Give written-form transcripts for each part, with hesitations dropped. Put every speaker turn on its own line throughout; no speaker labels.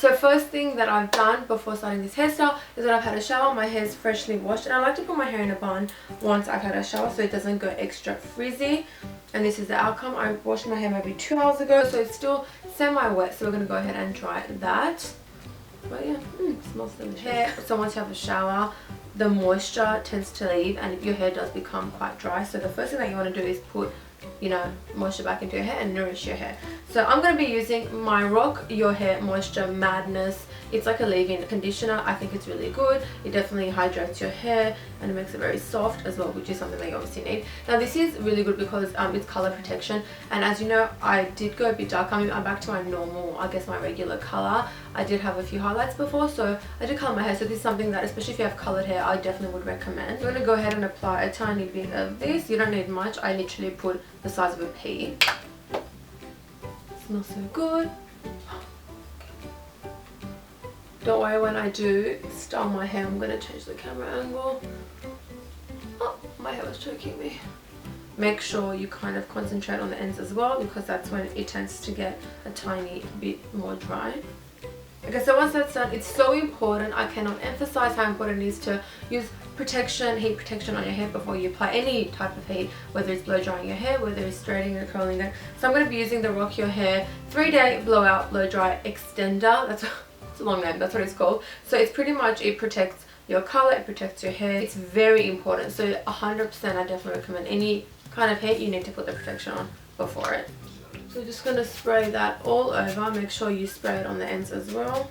So first thing that I've done before starting this hairstyle is that I've had a shower, my hair is freshly washed, and I like to put my hair in a bun once I've had a shower so it doesn't go extra frizzy. And this is the outcome. I washed my hair maybe 2 hours ago, so it's still semi-wet, so we're going to go ahead and dry that. But yeah, it smells delicious. So once you have a shower, the moisture tends to leave and your hair does become quite dry. So the first thing that you want to do is put, you know, moisture back into your hair and nourish your hair. So I'm going to be using my Rock Your Hair Moisture Madness. It's like a leave-in conditioner. I think it's really good. It definitely hydrates your hair and it makes it very soft as well, which is something that you obviously need. Now this is really good because it's color protection, and as you know, I did go a bit dark. I'm back to my normal, I guess my regular color. I did have a few highlights before, so I did color my hair, so this is something that, especially if you have colored hair, I definitely would recommend. I'm going to go ahead and apply a tiny bit of this. You don't need much. I literally put the size of a pea. Smells so good. Don't worry, when I do style my hair, I'm going to change the camera angle. Oh, my hair was choking me. Make sure you kind of concentrate on the ends as well, because that's when it tends to get a tiny bit more dry. Okay, so once that's done, it's so important. I cannot emphasize how important it is to use protection, heat protection on your hair before you apply any type of heat, whether it's blow drying your hair, whether it's straightening or curling it. So I'm going to be using the Rock Your Hair 3-Day Blowout Blow Dry Extender. That's it's a long name, that's what it's called. So it's pretty much, it protects your color, it protects your hair. It's very important. So 100% I definitely recommend any kind of hair, you need to put the protection on before it. So we're just going to spray that all over. Make sure you spray it on the ends as well.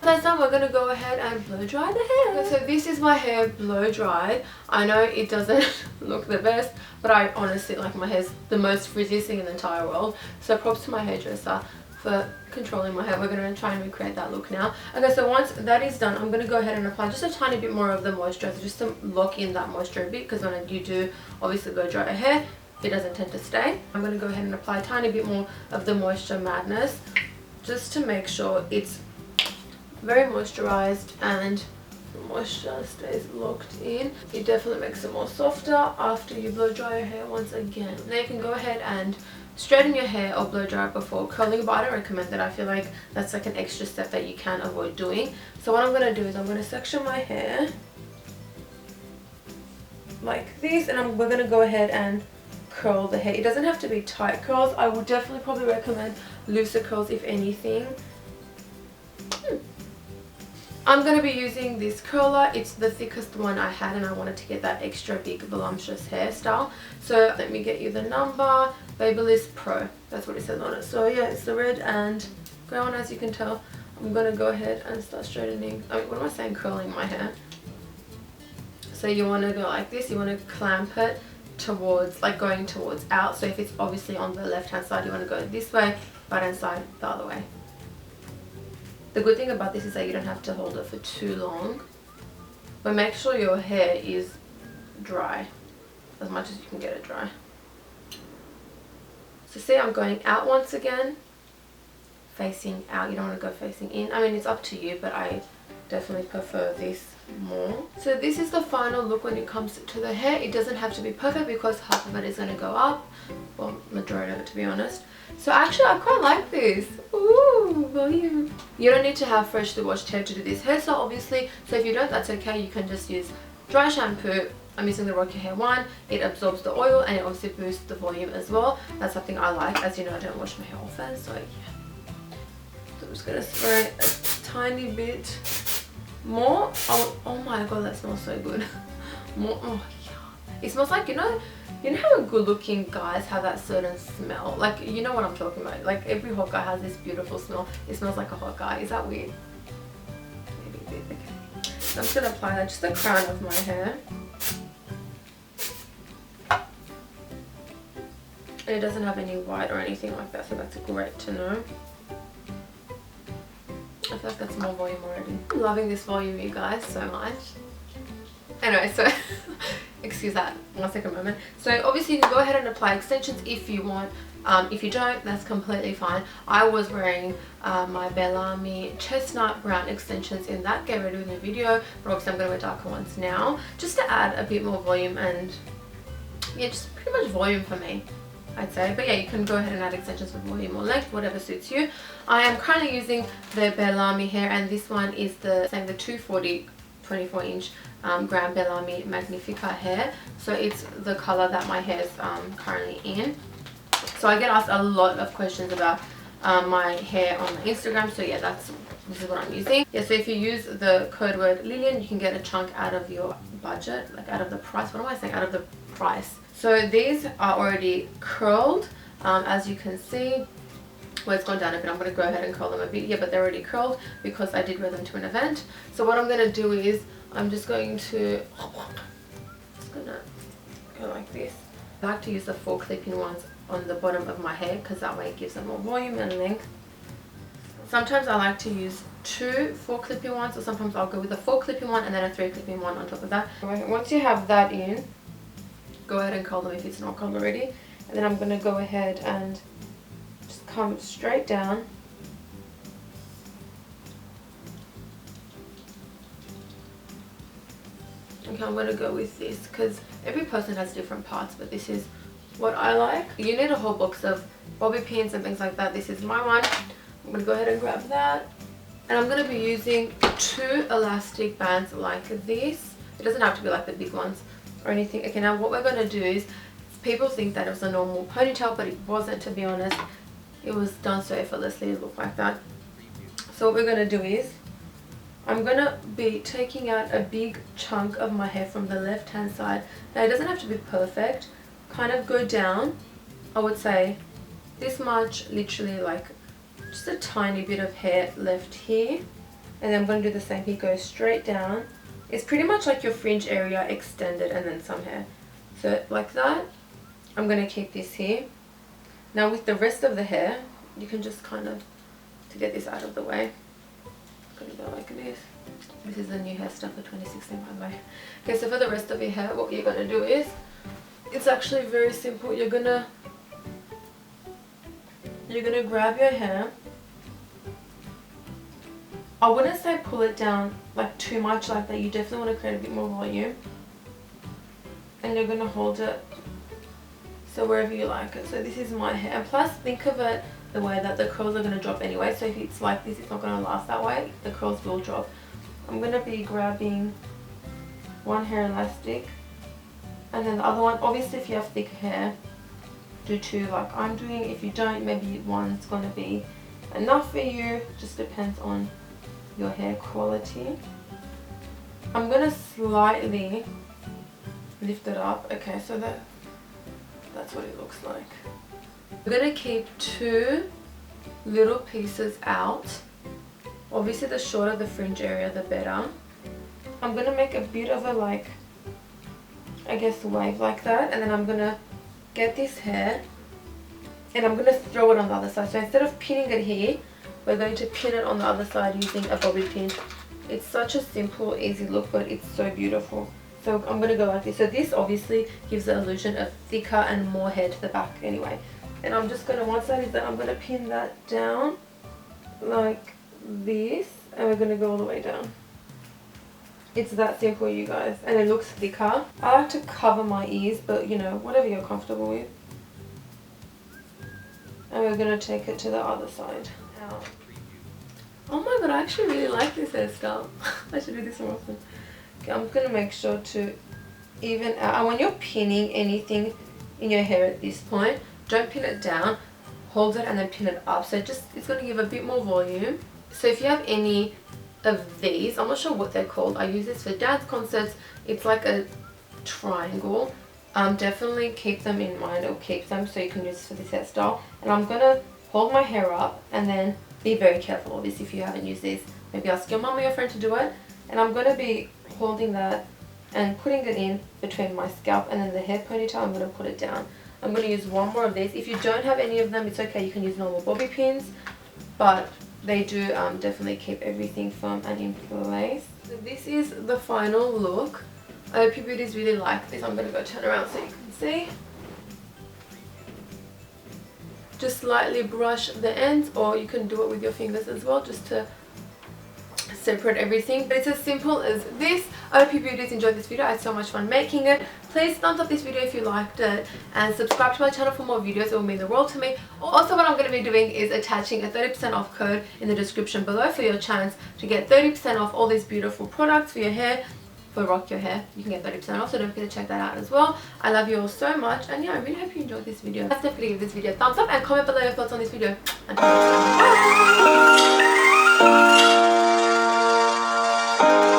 That's done. We're going to go ahead and blow dry the hair. Okay, so this is my hair blow dried. I know it doesn't look the best, but I honestly, like, my hair's the most frizziest thing in the entire world. So props to my hairdresser for controlling my hair. We're going to try and recreate that look now. Okay, so once that is done, I'm going to go ahead and apply just a tiny bit more of the moisturizer, just to lock in that moisture a bit, because when you do obviously blow dry your hair, it doesn't tend to stay. I'm going to go ahead and apply a tiny bit more of the Moisture Madness, just to make sure it's very moisturized and the moisture stays locked in. It definitely makes it more softer after you blow dry your hair once again. Now you can go ahead and straighten your hair or blow dry it before curling, but I don't recommend that. I feel like that's like an extra step that you can avoid doing. So what I'm going to do is I'm going to section my hair like this, and we're going to go ahead and curl the hair. It doesn't have to be tight curls. I would definitely probably recommend looser curls if anything. I'm going to be using this curler. It's the thickest one I had, and I wanted to get that extra big voluptuous hairstyle. So let me get you the number. Babyliss Pro, that's what it says on it. So yeah, it's the red and grey one, as you can tell. I'm going to go ahead and start straightening, what am I saying, curling my hair. So you want to go like this. You want to clamp it towards, like going towards out. So if it's obviously on the left hand side, you want to go this way, right hand side the other way. The good thing about this is that you don't have to hold it for too long, but make sure your hair is dry, as much as you can get it dry. So see, I'm going out once again, facing out. You don't want to go facing in. I mean, it's up to you, but I definitely prefer this more. So this is the final look when it comes to the hair. It doesn't have to be perfect because half of it is going to go up, well, majority of it, to be honest. So actually I quite like this. Ooh, volume. You don't need to have freshly washed hair to do this hairstyle, obviously. So if you don't, that's okay. You can just use dry shampoo. I'm using the Rock Your Hair one. It absorbs the oil and it obviously boosts the volume as well. That's something I like. As you know, I don't wash my hair often, so yeah. So I'm just gonna spray a tiny bit more. Oh my god, that smells so good. More. Oh yeah. It smells like, you know how good looking guys have that certain smell? Like, you know what I'm talking about. Like, every hot guy has this beautiful smell. It smells like a hot guy. Is that weird? Maybe a bit. Okay. So I'm just going to apply that just the crown of my hair. And it doesn't have any white or anything like that, so that's great to know. I feel like that's more volume already. I'm loving this volume, you guys, so much. Anyway, so excuse that 1 second moment. So obviously you can go ahead and apply extensions if you want. If you don't, that's completely fine. I was wearing my Bellami chestnut brown extensions in that get ready with the video, but obviously I'm going to wear darker ones now just to add a bit more volume, and yeah, just pretty much volume for me. I'd say. But yeah, you can go ahead and add extensions with volume or length, whatever suits you. I am currently using the Bellami hair, and this one is the 240 24-inch Grand Bellami Magnifica hair. So it's the color that my hair is currently in. So I get asked a lot of questions about my hair on my Instagram. So yeah, this is what I'm using. Yeah, so if you use the code word Lilian, you can get a chunk out of your budget, like out of the price. What am I saying? Out of the price. So these are already curled, as you can see. Well, it's gone down a bit. I'm going to go ahead and curl them a bit. Yeah, but they're already curled because I did wear them to an event. So what I'm going to do is I'm just going to go like this. I like to use the 4 clip-in ones on the bottom of my hair because that way it gives them more volume and length. Sometimes I like to use 2 4 clip-in ones, or sometimes I'll go with a 4 clip-in one and then a 3 clip-in one on top of that. Once you have that in, go ahead and curl them if it's not curled already. And then I'm going to go ahead and just come straight down. Okay, I'm going to go with this because every person has different parts, but this is what I like. You need a whole box of bobby pins and things like that. This is my one. I'm going to go ahead and grab that. And I'm going to be using 2 elastic bands like this. It doesn't have to be like the big ones or anything. Okay, now what we're going to do is, people think that it was a normal ponytail, but it wasn't, to be honest. It was done so effortlessly, it looked like that. So what we're going to do is, I'm going to be taking out a big chunk of my hair from the left hand side. Now it doesn't have to be perfect. Kind of go down, I would say this much, literally like just a tiny bit of hair left here. And then I'm going to do the same here, go straight down. It's pretty much like your fringe area extended and then some hair. So like that. I'm going to keep this here. Now with the rest of the hair, you can just kind of, to get this out of the way, I'm going to go like this. This is the new hairstyle for 2016, by the way. Okay, so for the rest of your hair, what you're going to do is, it's actually very simple. You're gonna grab your hair. I wouldn't say pull it down like too much like that. You definitely want to create a bit more volume. And you're gonna hold it so wherever you like it. So this is my hair. And plus, think of it the way that the curls are gonna drop anyway. So if it's like this, it's not gonna last that way. The curls will drop. I'm gonna be grabbing one hair elastic. And then the other one, obviously if you have thick hair, do 2 like I'm doing. If you don't, maybe one's going to be enough for you. Just depends on your hair quality. I'm going to slightly lift it up. Okay, so that's what it looks like. We're going to keep 2 little pieces out. Obviously the shorter the fringe area, the better. I'm going to make a bit of a like, I guess, wave like that, and then I'm gonna get this hair and I'm gonna throw it on the other side. So instead of pinning it here, we're going to pin it on the other side using a bobby pin. It's such a simple, easy look, but it's so beautiful. So I'm gonna go like this. So this obviously gives the illusion of thicker and more hair to the back anyway. And I'm just gonna, once that is done, I'm gonna pin that down like this, and we're gonna go all the way down. It's that simple, you guys, and it looks thicker. I like to cover my ears, but you know, whatever you're comfortable with. And we're going to take it to the other side. Out. Oh my god, I actually really like this hairstyle. I should do this more often. Okay, I'm going to make sure to even out. And when you're pinning anything in your hair at this point, don't pin it down. Hold it and then pin it up. So it's going to give a bit more volume. So if you have any of these, I'm not sure what they're called. I use this for dance concerts. It's like a triangle. Definitely keep them in mind, or keep them so you can use for this hairstyle. And I'm gonna hold my hair up and then be very careful. Obviously, if you haven't used these, maybe ask your mum or your friend to do it. And I'm gonna be holding that and putting it in between my scalp and then the hair ponytail. I'm gonna put it down. I'm gonna use one more of these. If you don't have any of them, it's okay. You can use normal bobby pins, but they do definitely keep everything firm and in place. So this is the final look. I hope you beauties really like this. I'm going to go turn around so you can see. Just slightly brush the ends, or you can do it with your fingers as well, just to separate everything, but it's as simple as this. I hope you beauties enjoyed this video. I had so much fun making it. Please thumbs up this video if you liked it, and subscribe to my channel for more videos. It will mean the world to me. Also, what I'm going to be doing is attaching a 30% off code in the description below for your chance to get 30% off all these beautiful products for your hair. For rock your hair, you can get 30% off, so don't forget to check that out as well. I love you all so much, and yeah, I really hope you enjoyed this video. Let's definitely give this video a thumbs up and comment below your thoughts on this video. Until next time, bye.